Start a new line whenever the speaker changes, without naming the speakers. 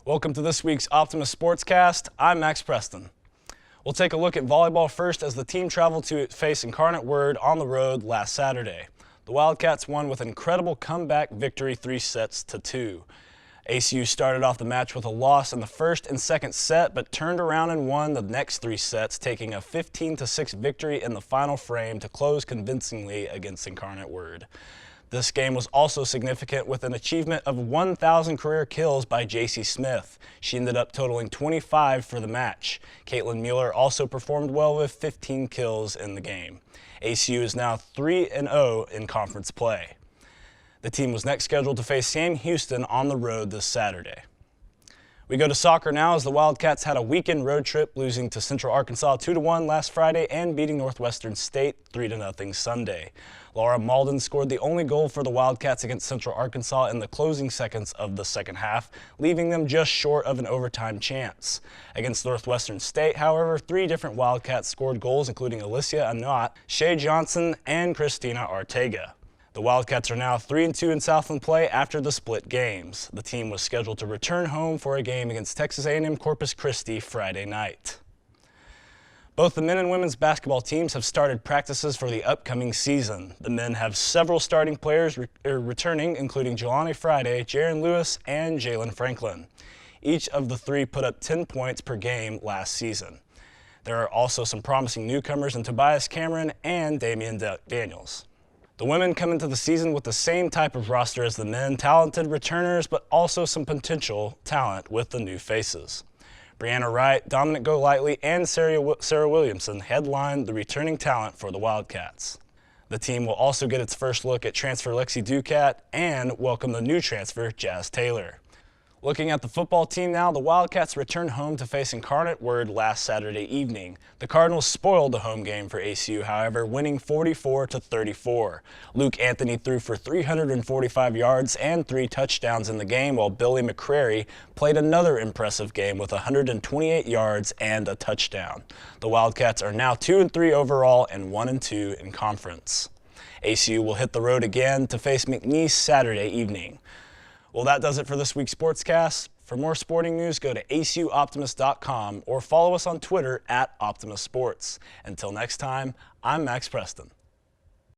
Welcome to this week's Optimist Sportscast. I'm Max Preston. We'll take a look at volleyball first as the team traveled to face Incarnate Word on the road last Saturday. The Wildcats won with an incredible comeback victory 3-2. ACU started off the match with a loss in the first and second set, but turned around and won the next 3 sets, taking a 15-6 victory in the final frame to close convincingly against Incarnate Word. This game was also significant with an achievement of 1,000 career kills by J.C. Smith. She ended up totaling 25 for the match. Caitlin Mueller also performed well with 15 kills in the game. ACU is now 3-0 in conference play. The team was next scheduled to face Sam Houston on the road this Saturday. We go to soccer now as the Wildcats had a weekend road trip, losing to Central Arkansas 2-1 last Friday and beating Northwestern State 3-0 Sunday. Laura Malden scored the only goal for the Wildcats against Central Arkansas in the closing seconds of the second half, leaving them just short of an overtime chance. Against Northwestern State, however, 3 different Wildcats scored goals, including Alicia Anot, Shay Johnson, and Christina Artega. The Wildcats are now 3-2 in Southland play after the split games. The team was scheduled to return home for a game against Texas A&M Corpus Christi Friday night. Both the men and women's basketball teams have started practices for the upcoming season. The men have several starting players returning, including Jelani Friday, Jaron Lewis, and Jalen Franklin. Each of the 3 put up 10 points per game last season. There are also some promising newcomers in Tobias Cameron and Damian Daniels. The women come into the season with the same type of roster as the men, talented returners, but also some potential talent with the new faces. Brianna Wright, Dominic Golightly, and Sarah Williamson headline the returning talent for the Wildcats. The team will also get its first look at transfer Lexi Ducat and welcome the new transfer Jazz Taylor. Looking at the football team now, the Wildcats returned home to face Incarnate Word last Saturday evening. The Cardinals spoiled the home game for ACU, however, winning 44-34. Luke Anthony threw for 345 yards and 3 touchdowns in the game, while Billy McCrary played another impressive game with 128 yards and a touchdown. The Wildcats are now 2-3 overall and 1-2 in conference. ACU will hit the road again to face McNeese Saturday evening. Well, that does it for this week's Sportscast. For more sporting news, go to acuoptimist.com or follow us on Twitter @OptimistSports. Until next time, I'm Max Preston.